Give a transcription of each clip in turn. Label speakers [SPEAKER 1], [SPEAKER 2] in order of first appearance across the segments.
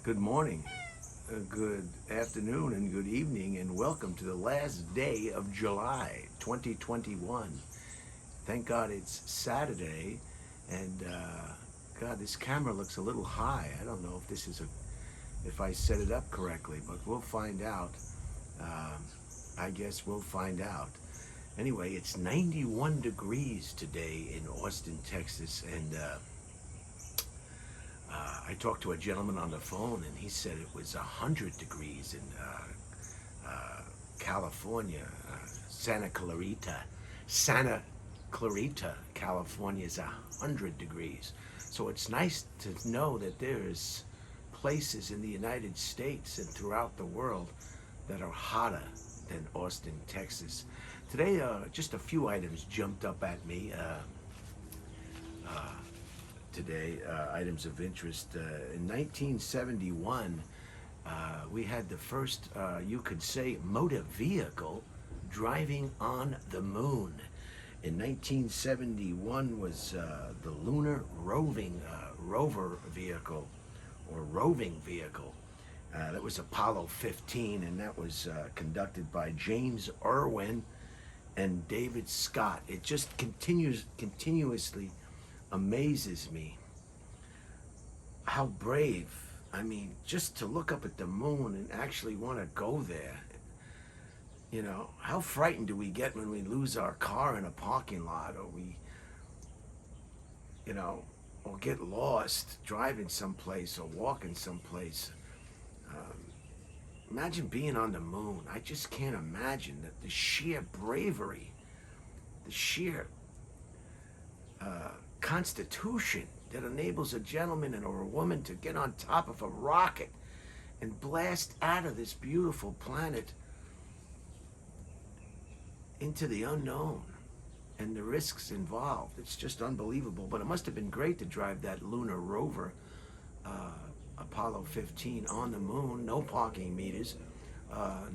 [SPEAKER 1] Good morning, good afternoon, and good evening, and welcome to the last day of July 2021. Thank God it's Saturday, and God, this camera looks a little high. I don't know if if I set it up correctly, but we'll find out. Um, I guess we'll find out. Anyway, it's 91 degrees today in Austin, Texas, and I talked to a gentleman on the phone, and he said it was 100 degrees in California, Santa Clarita, California is 100 degrees. So it's nice to know that there's places in the United States and throughout the world that are hotter than Austin, Texas. Today, just a few items jumped up at me. Today, items of interest. In 1971, we had the first, you could say, motor vehicle driving on the moon. In 1971 was the lunar rover vehicle, or roving vehicle. That was Apollo 15, and that was conducted by James Irwin and David Scott. It just continuously amazes me how brave, I mean, just to look up at the moon and actually want to go there. You know, how frightened do we get when we lose our car in a parking lot, or you know, or get lost driving someplace or walking someplace? Imagine being on the moon. I just can't imagine that the sheer bravery, the sheer constitution that enables a gentleman or a woman to get on top of a rocket and blast out of this beautiful planet into the unknown and the risks involved. It's just unbelievable. But it must have been great to drive that lunar rover, Apollo 15, on the moon. No parking meters,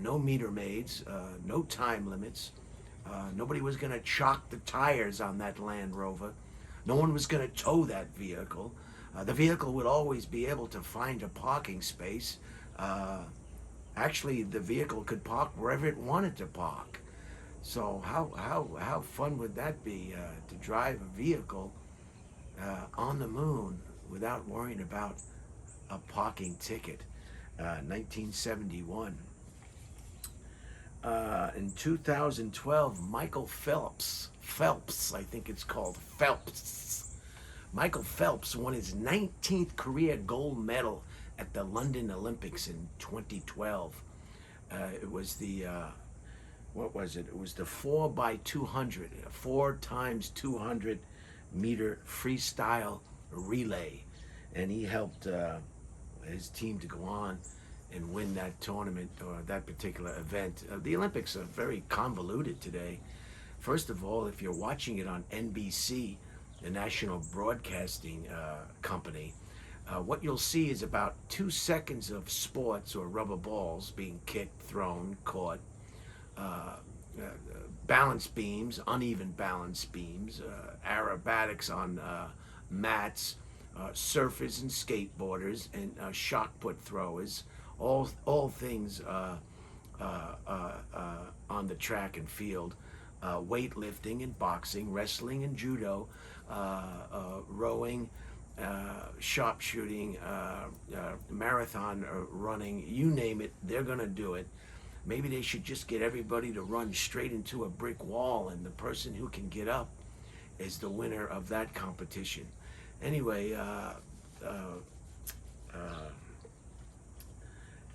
[SPEAKER 1] no meter maids, no time limits. Nobody was going to chock the tires on that Land Rover. No one was going to tow that vehicle. The vehicle would always be able to find a parking space. Actually, the vehicle could park wherever it wanted to park. So how fun would that be to drive a vehicle on the moon without worrying about a parking ticket? 1971. In 2012, Michael Phelps, I think it's called Phelps. Michael Phelps won his 19th career gold medal at the London Olympics in 2012. It was the, what was it? It was the 4x200, 4 times 200 meter freestyle relay. And he helped his team to go on and win that tournament or that particular event. The Olympics are very convoluted today. First of all, if you're watching it on NBC, the National Broadcasting Company, what you'll see is about 2 seconds of sports or rubber balls being kicked, thrown, caught, balance beams, uneven balance beams, aerobatics on mats, surfers and skateboarders, and shot put throwers, all things on the track and field, weightlifting and boxing, wrestling and judo, rowing, sharpshooting, marathon running, you name it, they're gonna do it. Maybe they should just get everybody to run straight into a brick wall, and the person who can get up is the winner of that competition. Anyway,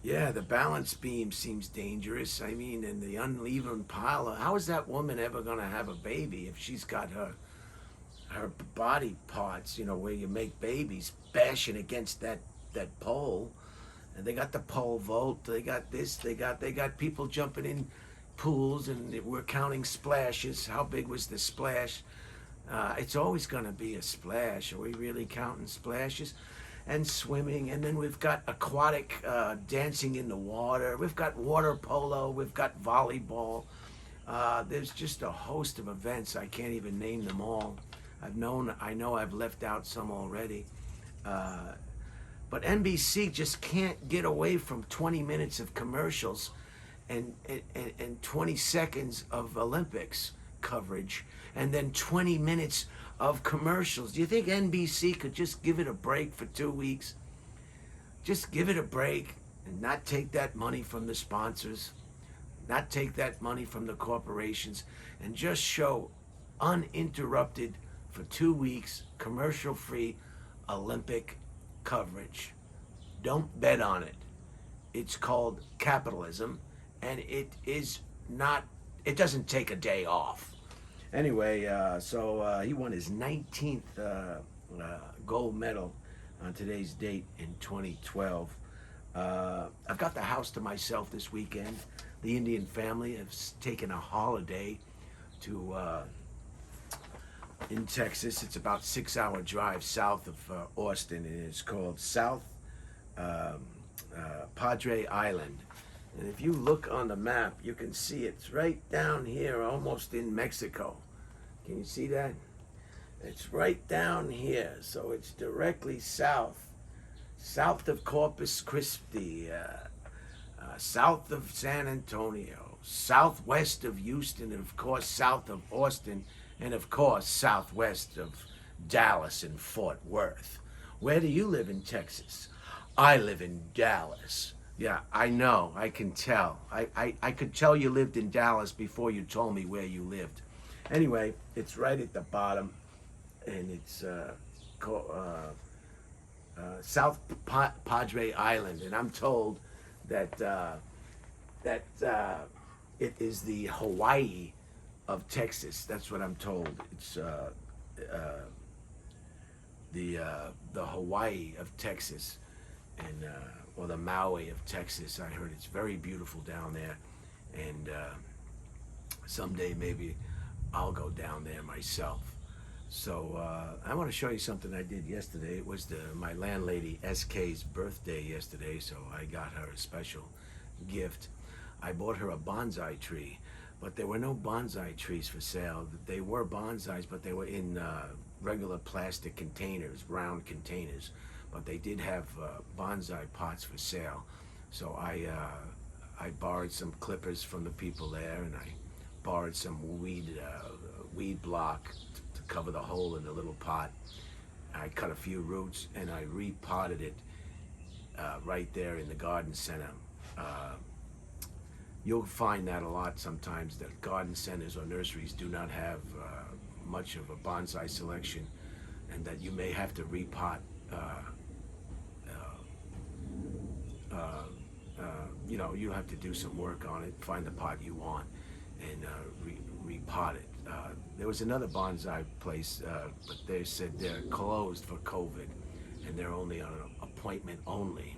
[SPEAKER 1] yeah, the balance beam seems dangerous. I mean, and the uneven pile. How is that woman ever going to have a baby if she's got her body parts, you know, where you make babies, bashing against that pole? And they got the pole vault. They got this. They got people jumping in pools, and we're counting splashes. How big was the splash? It's always going to be a splash. Are we really counting splashes? And swimming, and then we've got aquatic dancing in the water. We've got water polo. We've got volleyball. There's just a host of events. I can't even name them all. I know I've left out some already. But NBC just can't get away from 20 minutes of commercials and 20 seconds of Olympics coverage and then 20 minutes of commercials. Do you think NBC could just give it a break for 2 weeks? Just give it a break and not take that money from the sponsors, not take that money from the corporations, and just show uninterrupted for 2 weeks commercial-free Olympic coverage. Don't bet on it. It's called capitalism, and it doesn't take a day off. Anyway, so he won his 19th gold medal on today's date in 2012. I've got the house to myself this weekend. The Indian family has taken a holiday to in Texas. It's about 6-hour drive south of Austin, and it's called South Padre Island. And if you look on the map, you can see it's right down here, almost in Mexico. Can you see that? It's right down here, so it's directly south of Corpus Christi, south of San Antonio, southwest of Houston, and of course south of Austin, and of course southwest of Dallas and Fort Worth. Where do you live in Texas? I live in Dallas. Yeah, I know, I can tell. I could tell you lived in Dallas before you told me where you lived. Anyway, it's right at the bottom, and it's South Padre Island, and I'm told that it is the Hawaii of Texas. That's what I'm told. It's the Hawaii of Texas, and or the Maui of Texas. I heard it's very beautiful down there, and someday maybe I'll go down there myself. So I want to show you something I did yesterday. It was my landlady SK's birthday yesterday, so I got her a special gift. I bought her a bonsai tree, but there were no bonsai trees for sale. They were bonsais, but they were in regular plastic containers, round containers. But they did have bonsai pots for sale. So I borrowed some clippers from the people there, and I borrowed some weed block to cover the hole in the little pot. I cut a few roots and I repotted it right there in the garden center. You'll find that a lot sometimes, that garden centers or nurseries do not have much of a bonsai selection, and that you may have to repot. You have to do some work on it, find the pot you want, and repot it. There was another bonsai place, but they said they're closed for COVID, and they're only on an appointment only.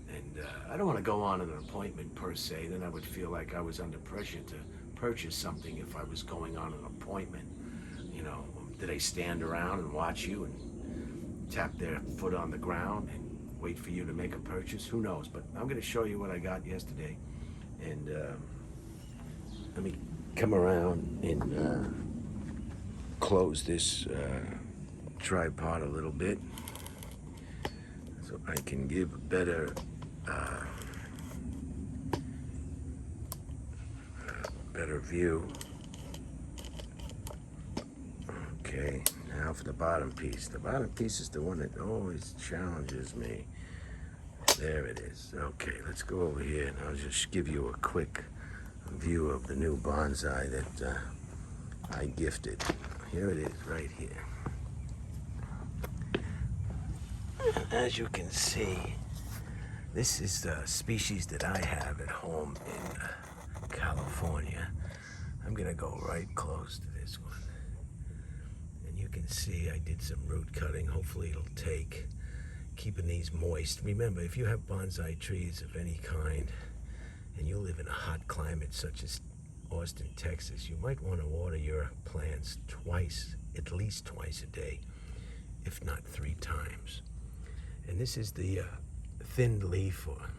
[SPEAKER 1] And I don't want to go on an appointment per se. Then I would feel like I was under pressure to purchase something if I was going on an appointment. Do they stand around and watch you and tap their foot on the ground and wait for you to make a purchase? Who knows? But I'm going to show you what I got yesterday. And let me come around and close this tripod a little bit so I can give a better view. Okay, now for the bottom piece. The bottom piece is the one that always challenges me. There it is. Okay, let's go over here and I'll just give you a quick view of the new bonsai that I gifted. Here it is, right here. As you can see, this is the species that I have at home in California. I'm gonna go right close to this one. And you can see I did some root cutting. Hopefully it'll take, keeping these moist. Remember, if you have bonsai trees of any kind, and you live in a hot climate such as Austin, Texas, you might want to water your plants at least twice a day, if not 3 times. And this is the thinned leaf or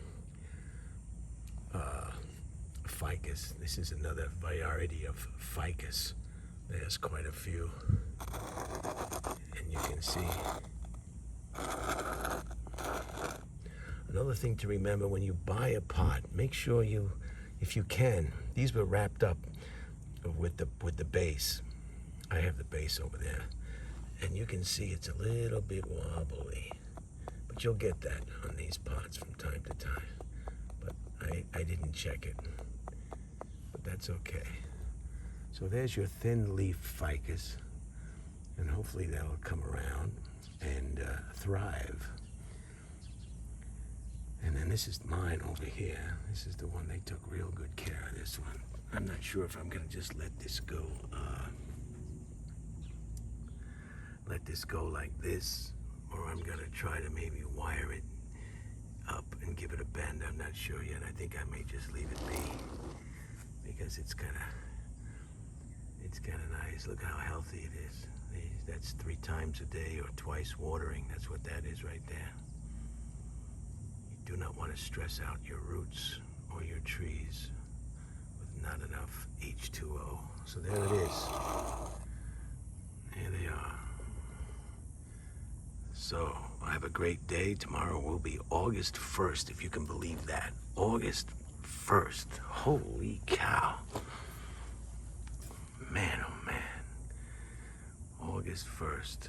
[SPEAKER 1] ficus. This is another variety of ficus. There's quite a few. And you can see Another thing to remember when you buy a pot, make sure you, if you can, these were wrapped up with the base. I have the base over there, and you can see it's a little bit wobbly, but you'll get that on these pots from time to time. But I didn't check it, but that's okay. So there's your thin leaf ficus, and hopefully that'll come around and thrive. And then this is mine over here. This is the one they took real good care of, this one. I'm not sure if I'm gonna just let this go like this, or I'm gonna try to maybe wire it up and give it a bend. I'm not sure yet. I think I may just leave it be, because it's kind of nice. Look how healthy it is. That's 3 times a day or twice watering. That's what that is right there. You do not want to stress out your roots or your trees with not enough H2O. So there it is. Here they are. So have a great day. Tomorrow will be August 1st, if you can believe that. August 1st. Holy cow. Man, oh man. August 1st.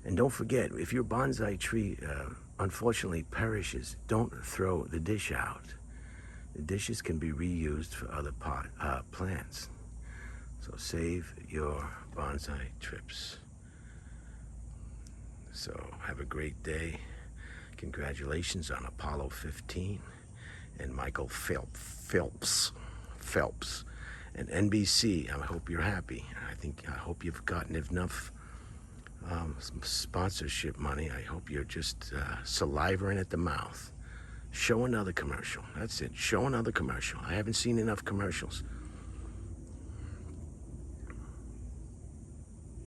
[SPEAKER 1] And don't forget, if your bonsai tree unfortunately perishes, don't throw the dish out. The dishes can be reused for other plants. So save your bonsai trips. So have a great day. Congratulations on Apollo 15 and Michael Phelps. And NBC, I hope you're happy. I hope you've gotten enough sponsorship money. I hope you're just salivating at the mouth. Show another commercial. That's it. Show another commercial. I haven't seen enough commercials.